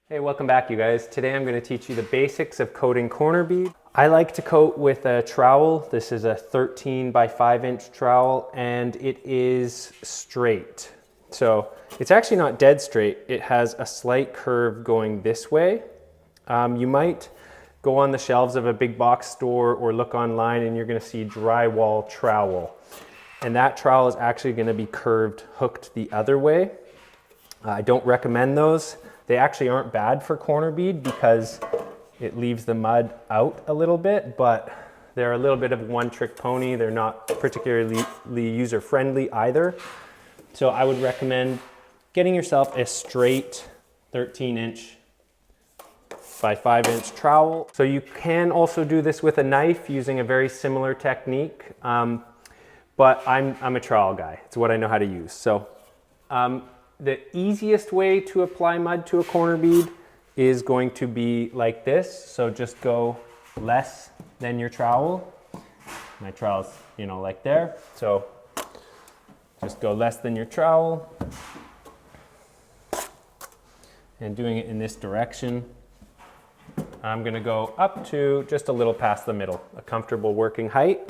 Hey, welcome back you guys. Today I'm going to teach you the basics of coating corner bead. I like to coat with a trowel. This is a 13 by 5 inch trowel and it is straight. So it's actually not dead straight. It has a slight curve going this way. You might go on the shelves of a big box store or look online and you're going to see drywall trowel. And that trowel is actually going to be curved, hooked the other way. I don't recommend those. They actually aren't bad for corner bead because it leaves the mud out a little bit, but they're a little bit of a one-trick pony. They're not particularly user-friendly either. So I would recommend getting yourself a straight 13-inch by 5-inch trowel. So you can also do this with a knife using a very similar technique, but I'm a trowel guy. It's what I know how to use. So. The easiest way to apply mud to a corner bead is going to be like this. So just go less than your trowel. My trowel's, like there. So just go less than your trowel. And doing it in this direction. I'm gonna go up to just a little past the middle, a comfortable working height.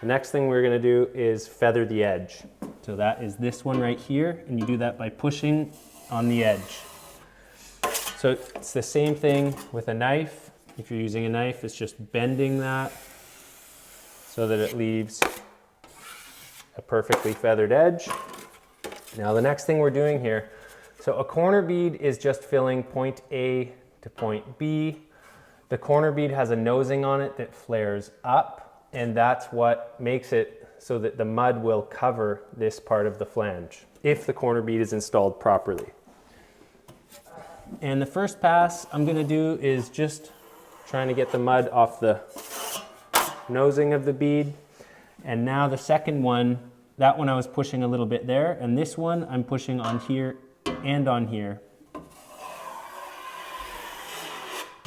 The next thing we're gonna do is feather the edge. So that is this one right here, and you do that by pushing on the edge. So it's the same thing with a knife. If you're using a knife, it's just bending that so that it leaves a perfectly feathered edge. Now the next thing we're doing here, so a corner bead is just filling point A to point B. The corner bead has a nosing on it that flares up, and that's what makes it so that the mud will cover this part of the flange if the corner bead is installed properly. And the first pass I'm going to do is just trying to get the mud off the nosing of the bead. And now the second one, that one I was pushing a little bit there, and this one I'm pushing on here and on here.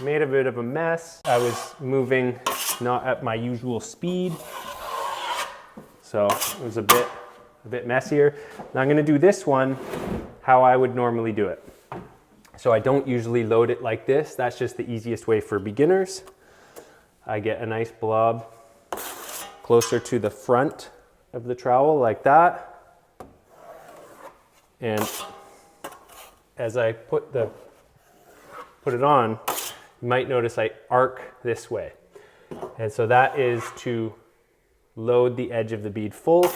Made a bit of a mess. I was moving not at my usual speed. So it was a bit messier. Now I'm gonna do this one how I would normally do it. So I don't usually load it like this. That's just the easiest way for beginners. I get a nice blob closer to the front of the trowel like that. And as I put it on, you might notice I arc this way. And so that is to load the edge of the bead full.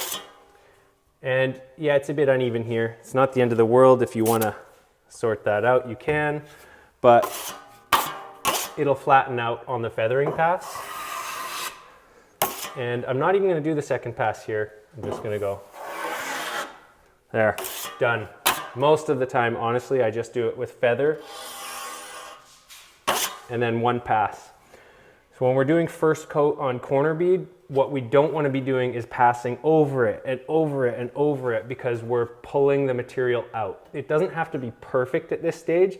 And yeah, it's a bit uneven here. It's not the end of the world. If you want to sort that out, you can, but it'll flatten out on the feathering pass. And I'm not even going to do the second pass here. I'm just going to go there, done. Most of the time, honestly, I just do it with feather and then one pass. So when we're doing first coat on corner bead, what we don't want to be doing is passing over it and over it and over it because we're pulling the material out. It doesn't have to be perfect at this stage.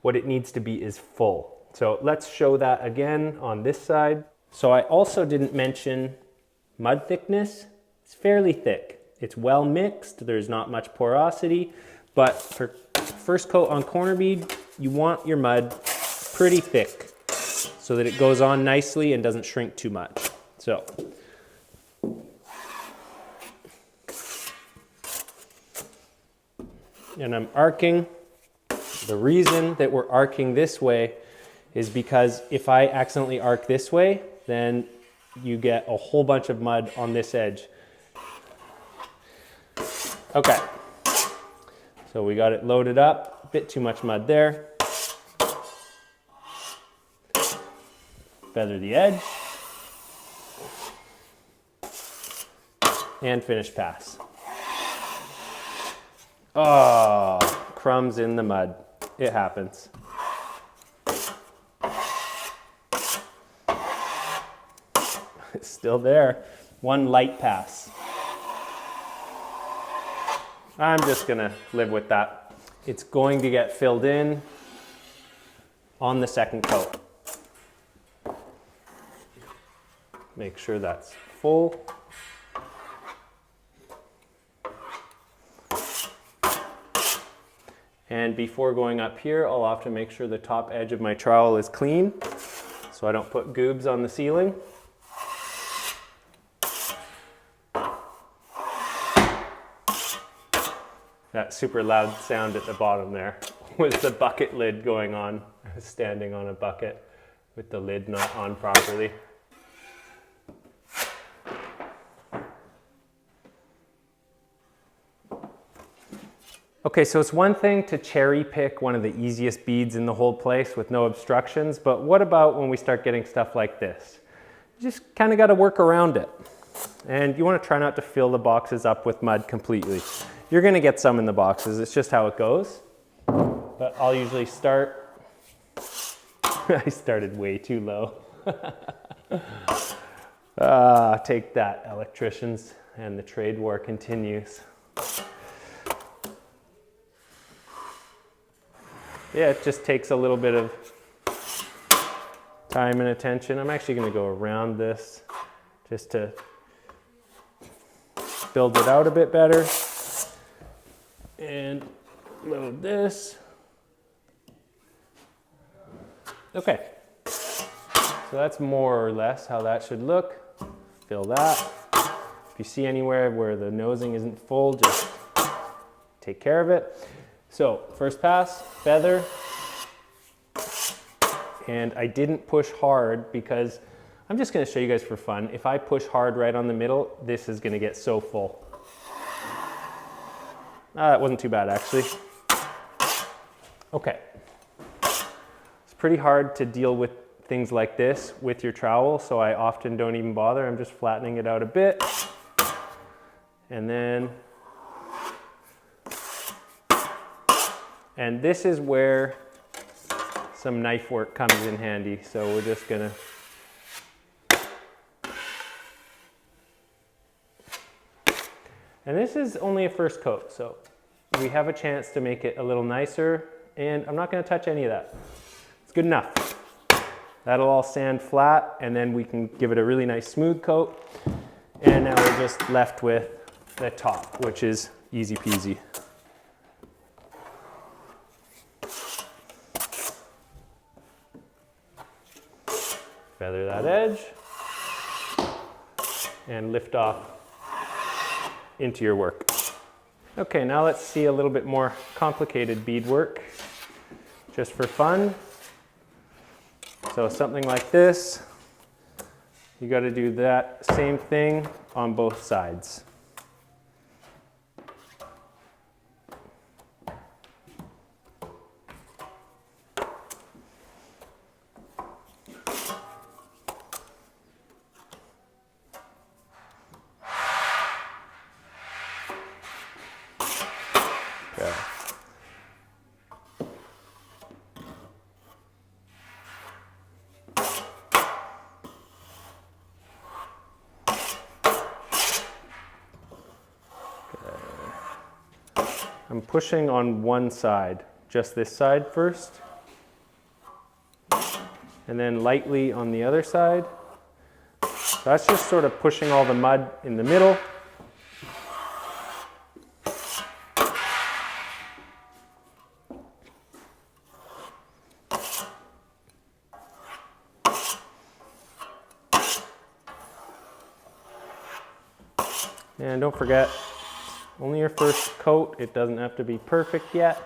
What it needs to be is full. So let's show that again on this side. So I also didn't mention mud thickness. It's fairly thick. It's well mixed. There's not much porosity, but for first coat on corner bead, you want your mud pretty thick so that it goes on nicely and doesn't shrink too much. So, and I'm arcing. The reason that we're arcing this way is because if I accidentally arc this way, then you get a whole bunch of mud on this edge. Okay, so we got it loaded up, a bit too much mud there. Feather the edge. And finish pass. Oh, crumbs in the mud. It happens. It's still there. One light pass. I'm just gonna live with that. It's going to get filled in on the second coat. Make sure that's full. And before going up here, I'll often make sure the top edge of my trowel is clean so I don't put goobs on the ceiling. That super loud sound at the bottom there was the bucket lid going on. I was standing on a bucket with the lid not on properly. Okay, so it's one thing to cherry pick one of the easiest beads in the whole place with no obstructions, but what about when we start getting stuff like this? You just kind of got to work around it. And you want to try not to fill the boxes up with mud completely. You're going to get some in the boxes, it's just how it goes. But I'll usually start, I started way too low. Take that, electricians, and the trade war continues. Yeah, it just takes a little bit of time and attention. I'm actually going to go around this just to build it out a bit better. And load this. Okay, so that's more or less how that should look. Fill that. If you see anywhere where the nosing isn't full, just take care of it. So first pass, feather. And I didn't push hard because I'm just going to show you guys for fun. If I push hard right on the middle, this is going to get so full. That wasn't too bad actually. Okay. It's pretty hard to deal with things like this with your trowel, so I often don't even bother. I'm just flattening it out a bit. And then, and this is where some knife work comes in handy. So we're just gonna and this is only a first coat, so we have a chance to make it a little nicer, and I'm not going to touch any of that. It's good enough. That'll all sand flat, and then we can give it a really nice smooth coat. And now we're just left with the top, which is easy peasy. Feather that edge and lift off into your work. Okay, now let's see a little bit more complicated bead work, just for fun. So something like this, you got to do that same thing on both sides. I'm pushing on one side, just this side first, and then lightly on the other side. So that's just sort of pushing all the mud in the middle. And don't forget, only your first coat. It doesn't have to be perfect yet.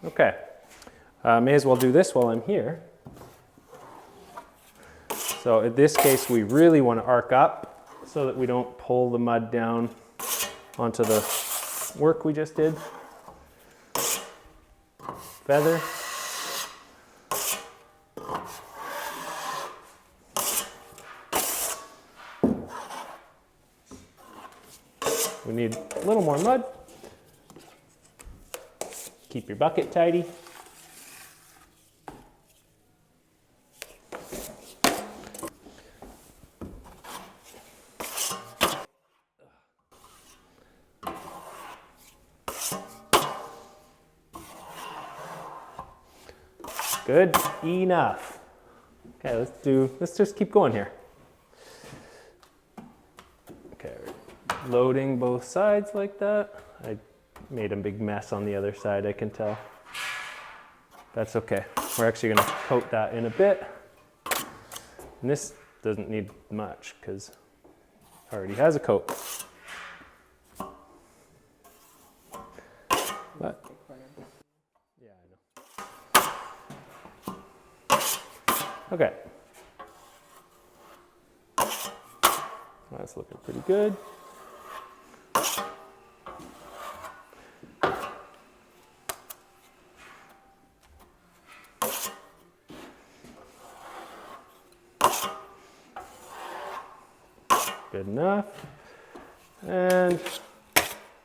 Okay, may as well do this while I'm here. So in this case, we really want to arc up so that we don't pull the mud down onto the work we just did. Feather. We need a little more mud. Keep your bucket tidy. Good enough. Okay, let's just keep going here. loading both sides like that. I made a big mess on the other side, I can tell. That's okay. We're actually gonna coat that in a bit. And this doesn't need much because it already has a coat. But, yeah, I know. Okay. That's looking pretty good. Good enough. And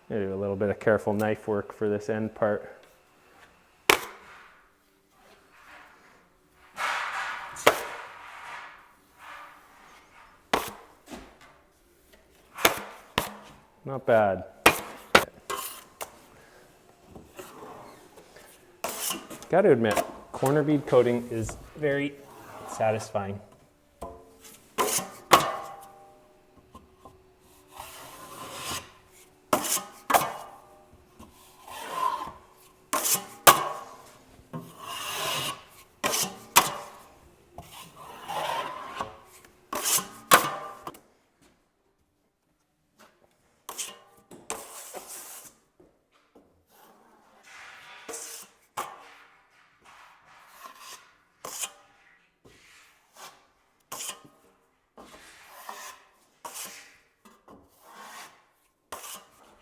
maybe a little bit of careful knife work for this end part. Not bad. Got to admit, corner bead coating is very satisfying.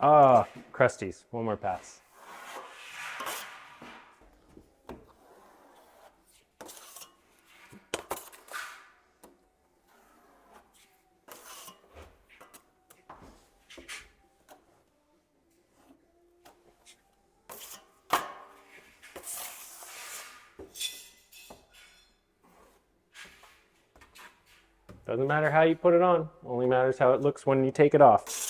Ah, crusties. One more pass. Doesn't matter how you put it on, only matters how it looks when you take it off.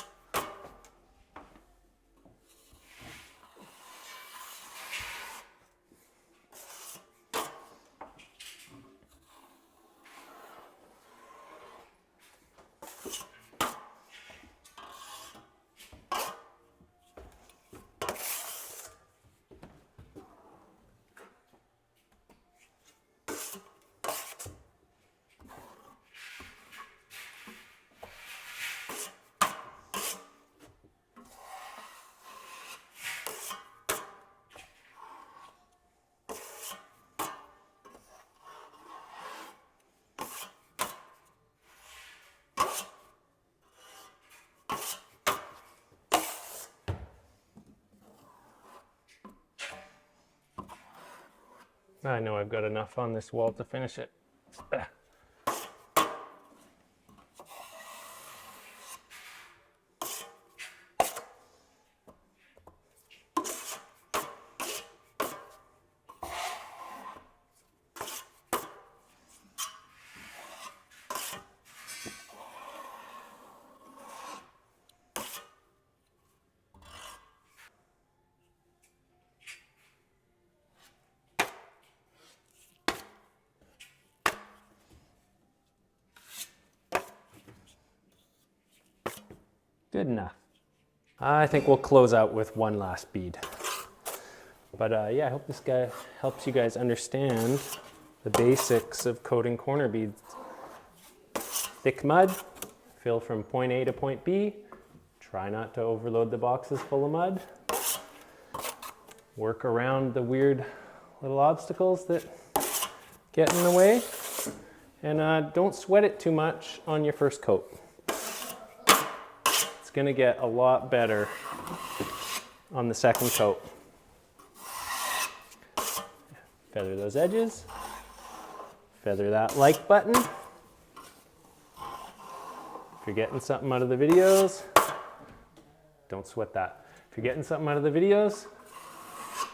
I know I've got enough on this wall to finish it. Good enough. I think we'll close out with one last bead. But yeah, I hope this guy helps you guys understand the basics of coating corner beads. Thick mud, fill from point A to point B. Try not to overload the boxes full of mud. Work around the weird little obstacles that get in the way. And don't sweat it too much on your first coat. It's gonna get a lot better on the second coat. Feather those edges. Feather that like button. If you're getting something out of the videos, don't sweat that. If you're getting something out of the videos,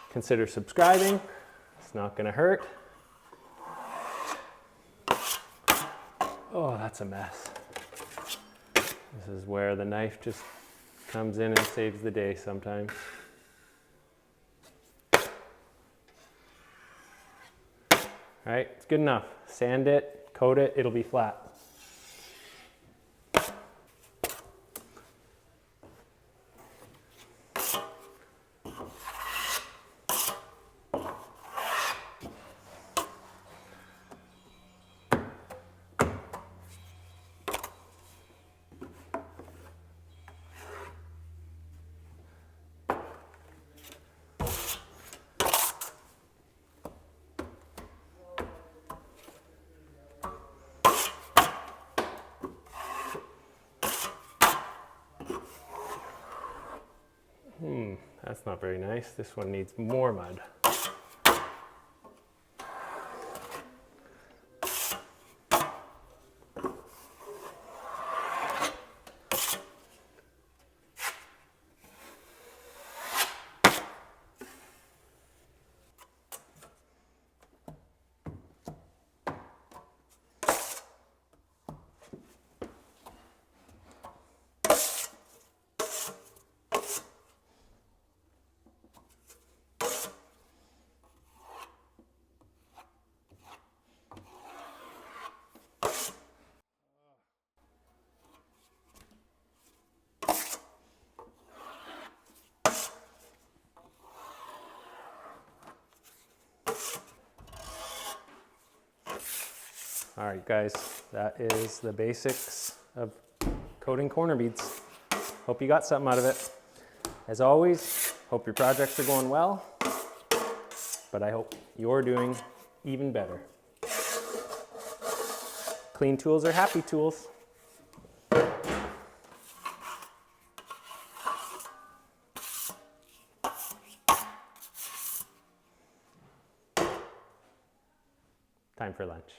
consider subscribing. It's not gonna hurt. Oh, that's a mess. This is where the knife just comes in and saves the day sometimes. All right, it's good enough. Sand it, coat it, it'll be flat. That's not very nice. This one needs more mud. All right, guys, that is the basics of coating corner beads. Hope you got something out of it. As always, hope your projects are going well, but I hope you're doing even better. Clean tools are happy tools. Time for lunch.